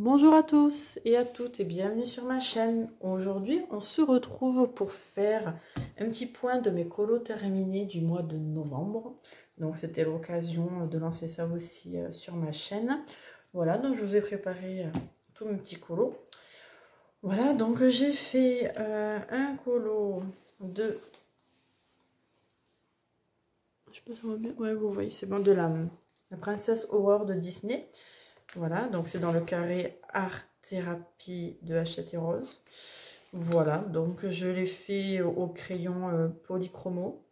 Bonjour à tous et à toutes et bienvenue sur ma chaîne. Aujourd'hui, on se retrouve pour faire un petit point de mes colos terminés du mois de novembre. Donc, c'était l'occasion de lancer ça aussi sur ma chaîne. Voilà, donc je vous ai préparé tous mes petits colos. Voilà, donc j'ai fait un colo de... Je sais pas si on voit bien. Ouais, vous voyez, c'est bon, de la princesse Aurore de Disney. Voilà, donc c'est dans le carré Art Thérapie de Hachette et Rose. Voilà, donc je l'ai fait au crayon polychromo.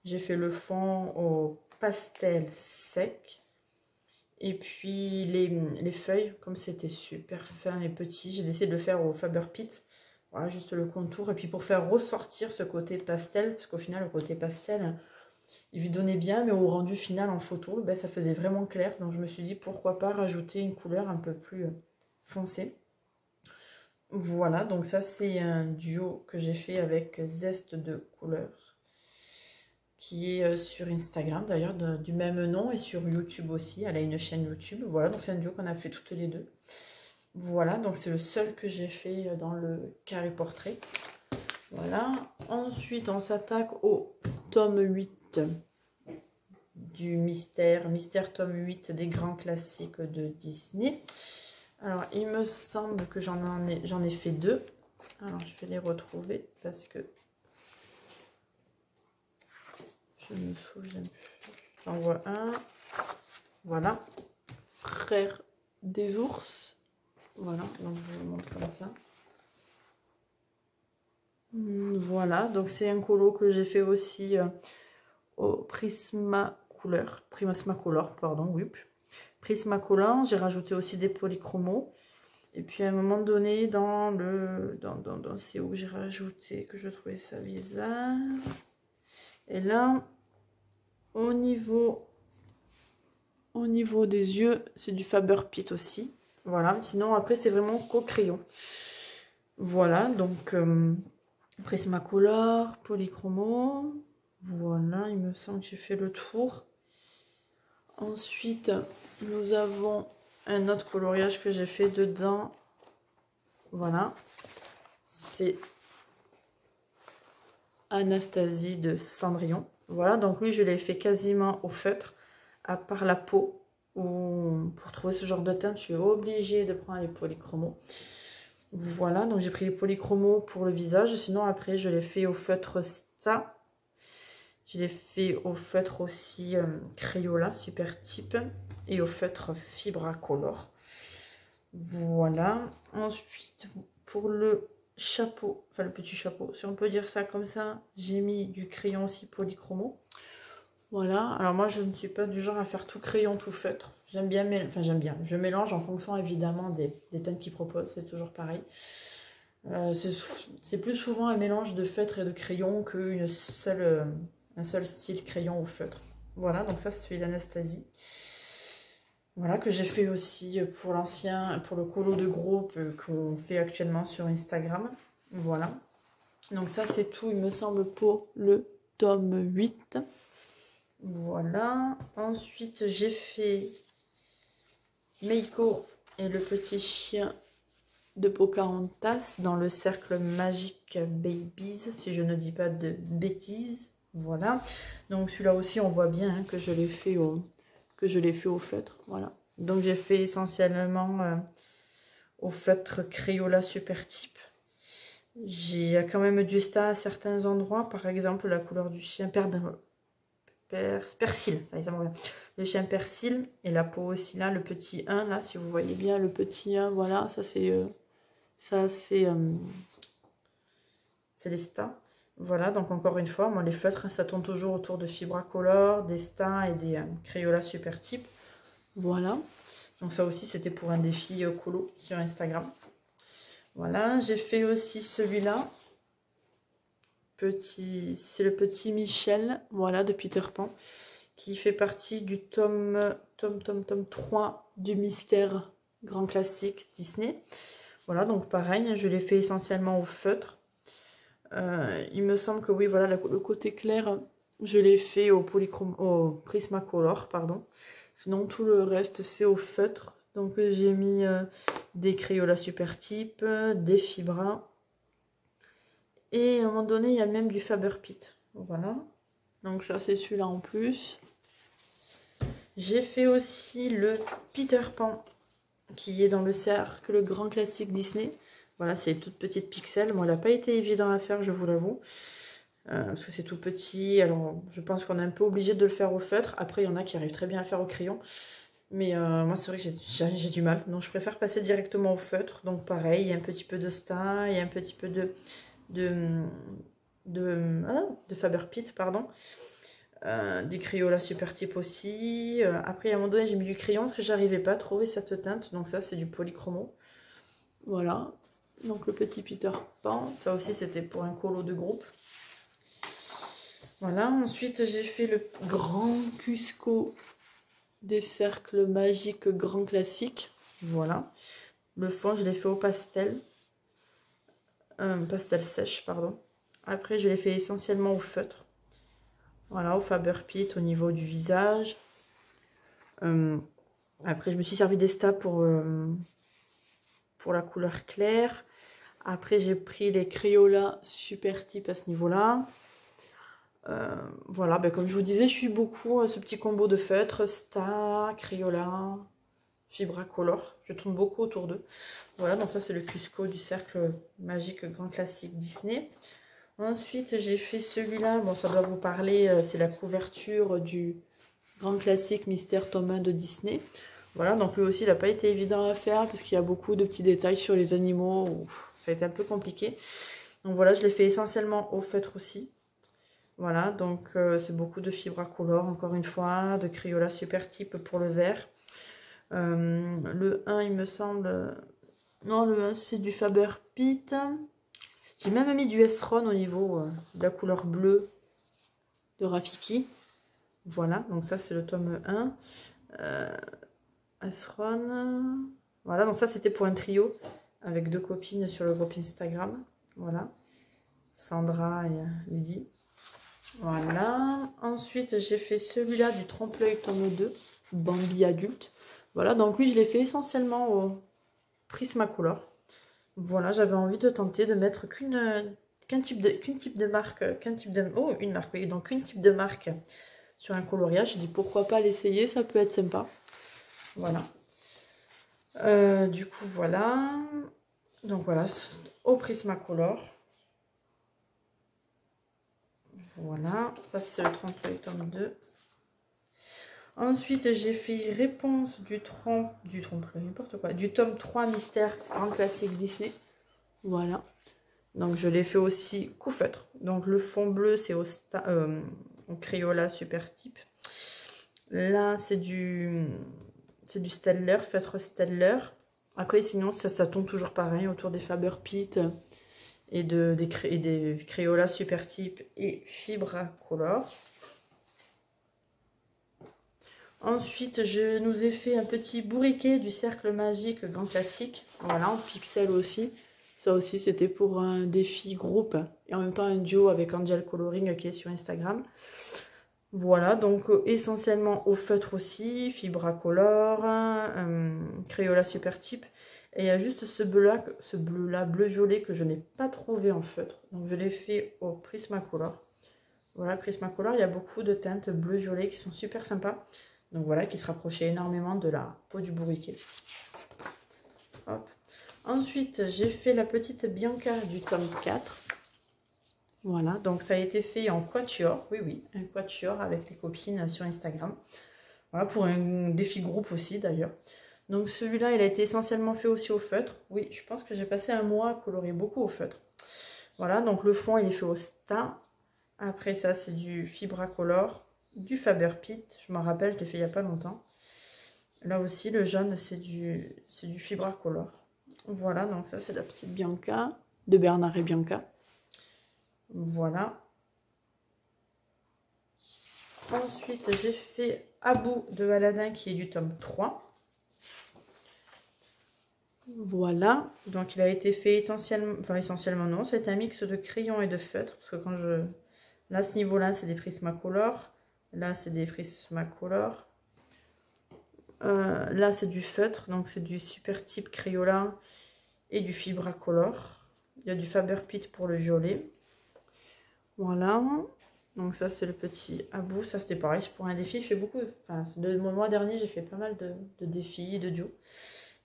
J'ai fait le fond au pastel sec. Et puis les feuilles, comme c'était super fin et petit, j'ai décidé de le faire au Faber Pit. Voilà, juste le contour. Et puis pour faire ressortir ce côté pastel, parce qu'au final, le côté pastel, il lui donnait bien, mais au rendu final en photo, ben, ça faisait vraiment clair. Donc je me suis dit, pourquoi pas rajouter une couleur un peu plus foncée. Voilà, donc ça c'est un duo que j'ai fait avec Zeste de couleurs, qui est sur Instagram d'ailleurs, du même nom, et sur YouTube aussi. Elle a une chaîne YouTube. Voilà, donc c'est un duo qu'on a fait toutes les deux. Voilà, donc c'est le seul que j'ai fait dans le carré portrait. Voilà, ensuite on s'attaque au tome 8 du Mystère tome 8 des grands classiques de Disney. Alors, il me semble que j'en ai fait deux. Alors, je vais les retrouver parce que je me souviens plus. J'en vois un. Voilà. Frère des ours. Voilà, donc je vous montre comme ça. Voilà, donc c'est un colo que j'ai fait aussi au Prismacolor, pardon, oui. Prismacolor, j'ai rajouté aussi des polychromos. Et puis à un moment donné, c'est où j'ai rajouté que je trouvais ça bizarre. Et là, au niveau des yeux, c'est du Faber Pit aussi. Voilà, sinon après c'est vraiment qu'au crayon. Voilà, donc Prismacolor, polychromo. Voilà, il me semble que j'ai fait le tour. Ensuite, nous avons un autre coloriage que j'ai fait dedans. Voilà, c'est Anastasie de Cendrillon. Voilà, donc lui, je l'ai fait quasiment au feutre, à part la peau. Où, pour trouver ce genre de teinte, je suis obligée de prendre les polychromos. Voilà, donc j'ai pris les polychromos pour le visage. Sinon, après, je l'ai fait au feutre ça. Je l'ai fait au feutre aussi Crayola, super type. Et au feutre Fibracolor. Voilà. Ensuite, pour le chapeau, enfin le petit chapeau, si on peut dire ça comme ça, j'ai mis du crayon aussi polychromo. Voilà. Alors moi, je ne suis pas du genre à faire tout crayon, tout feutre. J'aime bien, je mélange en fonction évidemment des teintes qu'ils proposent, c'est toujours pareil. C'est plus souvent un mélange de feutre et de crayon qu'un seul style crayon ou feutre. Voilà, donc ça c'est celui d'Anastasie. Voilà, que j'ai fait aussi pour le colo de groupe qu'on fait actuellement sur Instagram. Voilà. Donc ça c'est tout, il me semble, pour le tome 8. Voilà. Ensuite, j'ai fait Meiko et le petit chien de Pocahontas dans le cercle magique Babies, si je ne dis pas de bêtises. Voilà. Donc celui-là aussi, on voit bien que je l'ai fait au feutre. Voilà. Donc j'ai fait essentiellement au feutre Crayola super type. J'ai quand même du sta à certains endroits. Par exemple, la couleur du chien persil. Ça me revient. Le chien persil et la peau aussi là, le petit 1 là, si vous voyez bien le petit 1. Voilà, ça c'est les stas. Voilà, donc encore une fois, moi les feutres, ça tourne toujours autour de Fibracolor, des stas et des Crayola super type. Voilà, donc ça aussi c'était pour un défi colo sur Instagram. Voilà, j'ai fait aussi celui-là. C'est le petit Michel, voilà, de Peter Pan, qui fait partie du tome 3 du Mystère grand classique Disney. Voilà, donc pareil, je l'ai fait essentiellement au feutre. Il me semble que oui, voilà, le côté clair, je l'ai fait au Prismacolor, pardon. Sinon, tout le reste, c'est au feutre. Donc j'ai mis des Crayola Supertype, des Fibra. Et à un moment donné, il y a même du Faber-Pit. Voilà. Donc ça, c'est celui-là en plus. J'ai fait aussi le Peter Pan, qui est dans le cercle grand classique Disney. Voilà, c'est les toutes petites pixels. Bon, il n'a pas été évident à faire, je vous l'avoue. Parce que c'est tout petit. Alors, je pense qu'on est un peu obligé de le faire au feutre. Après, il y en a qui arrivent très bien à le faire au crayon. Mais moi, c'est vrai que j'ai du mal. Donc, je préfère passer directement au feutre. Donc, pareil, il y a un petit peu de Star, il y a un petit peu de Faber-Pit, pardon. Des Crayola Supertype aussi. Après, à un moment donné, j'ai mis du crayon parce que j'arrivais pas à trouver cette teinte. Donc, ça, c'est du polychromo. Voilà. Donc, le petit Peter Pan. Ça aussi, c'était pour un colo de groupe. Voilà. Ensuite, j'ai fait le grand Cusco des cercles magiques grand classique. Voilà. Le fond, je l'ai fait au pastel. Pastel sèche, pardon. Après, je l'ai fait essentiellement au feutre. Voilà, au Faber-Pit au niveau du visage. Après, je me suis servi d'Esta pour la couleur claire. Après, j'ai pris les Crayola Supertype à ce niveau-là. Voilà, ben, comme je vous disais, je suis beaucoup ce petit combo de feutres, Star, Crayola, Fibra Color. Je tourne beaucoup autour d'eux. Voilà, donc ça, c'est le Cusco du cercle magique grand classique Disney. Ensuite, j'ai fait celui-là. Bon, ça doit vous parler. C'est la couverture du grand classique Mystère Tome 1 de Disney. Voilà, donc lui aussi, il n'a pas été évident à faire parce qu'il y a beaucoup de petits détails sur les animaux. Ça a été un peu compliqué. Donc voilà, je l'ai fait essentiellement au feutre aussi. Voilà, donc c'est beaucoup de Fibra Color, encore une fois, de Crayola Supertype pour le vert. Le 1, il me semble... Non, le 1, c'est du Faber-Pit. J'ai même mis du S-Ron au niveau de la couleur bleue de Rafiki. Voilà, donc ça c'est le tome 1. S-Ron. Voilà, donc ça c'était pour un trio avec 2 copines sur le groupe Instagram. Voilà, Sandra et Lydie. Voilà, ensuite j'ai fait celui-là du trompe-l'œil tome 2, Bambi adulte. Voilà, donc lui je l'ai fait essentiellement au Prismacolor. Voilà, j'avais envie de tenter de mettre qu'un type de marque, une marque, oui, donc qu'une type de marque sur un coloriage. J'ai dit pourquoi pas l'essayer, ça peut être sympa. Voilà. Du coup, voilà. Donc voilà, au Prismacolor. Voilà, ça c'est le trompe-l'œil tome 2. Ensuite, j'ai fait réponse du trompe-l'œil, n'importe quoi, du tome 3 Mystère Grand Classique Disney. Voilà. Donc, je l'ai fait aussi coup feutre. Donc, le fond bleu, c'est au Crayola Supertype. Là, c'est du Staedtler, feutre Staedtler. Après, sinon, ça tourne toujours pareil autour des Faber-Pit et des Crayola Supertype et Fibra Color. Ensuite, je nous ai fait un petit bourriquet du cercle magique grand classique. Voilà, en pixels aussi. Ça aussi, c'était pour un défi groupe et en même temps un duo avec Angel Coloring qui est sur Instagram. Voilà, donc essentiellement au feutre aussi, Fibra Color, Crayola Supertype. Et il y a juste ce bleu-là, bleu-violet, que je n'ai pas trouvé en feutre. Donc je l'ai fait au Prismacolor. Voilà, Prismacolor, il y a beaucoup de teintes bleu-violet qui sont super sympas. Donc voilà, qui se rapprochait énormément de la peau du bourriquet. Hop. Ensuite, j'ai fait la petite Bianca du tome 4. Voilà, donc ça a été fait en quatuor. Oui, oui, un quatuor avec les copines sur Instagram. Voilà, pour un défi groupe aussi d'ailleurs. Donc celui-là, il a été essentiellement fait aussi au feutre. Oui, je pense que j'ai passé un mois à colorer beaucoup au feutre. Voilà, donc le fond, il est fait au Sta. Après ça, c'est du Fibra Color, du Faber-Pit. Je m'en rappelle, je l'ai fait il n'y a pas longtemps. Là aussi, le jaune, c'est du Fibra Color. Voilà, donc ça, c'est la petite Bianca de Bernard et Bianca. Voilà. Ensuite, j'ai fait Abou de Aladdin qui est du tome 3. Voilà. Donc, il a été fait essentiellement... Enfin, essentiellement non. C'est un mix de crayon et de feutre. Parce que quand je... Là, à ce niveau-là, c'est des Prismacolor. Là, c'est des Prismacolor. Là, c'est du feutre, donc c'est du Super Type Crayola et du Fibracolor. Il y a du Faber-Pit pour le violet. Voilà. Donc ça, c'est le petit à bout. Ça, c'était pareil, pour un défi. Je fais beaucoup, enfin, le mois dernier, j'ai fait pas mal de défis, de duos.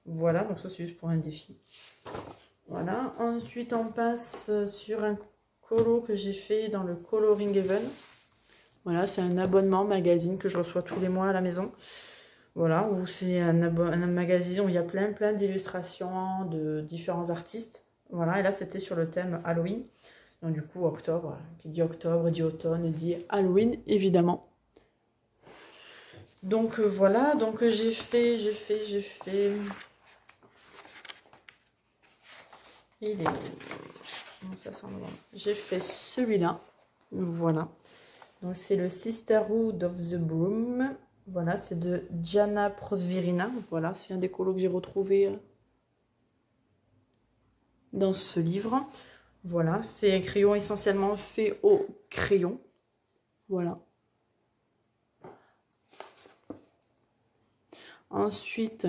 Voilà, donc ça, c'est juste pour un défi. Voilà. Ensuite, on passe sur un colo que j'ai fait dans le Coloring Even. Voilà, c'est un abonnement magazine que je reçois tous les mois à la maison. Voilà, où c'est un magazine où il y a plein d'illustrations de différents artistes. Voilà, et là, c'était sur le thème Halloween. Donc du coup, octobre, qui dit octobre, dit automne, dit Halloween, évidemment. Donc voilà, donc j'ai fait... Il est... Non, ça sent bon. J'ai fait celui-là, voilà. Donc c'est le Sisterhood of the Broom. Voilà, c'est de Diana Prosvirina. Voilà, c'est un des colos que j'ai retrouvé dans ce livre. Voilà, c'est un crayon essentiellement fait au crayon. Voilà. Ensuite,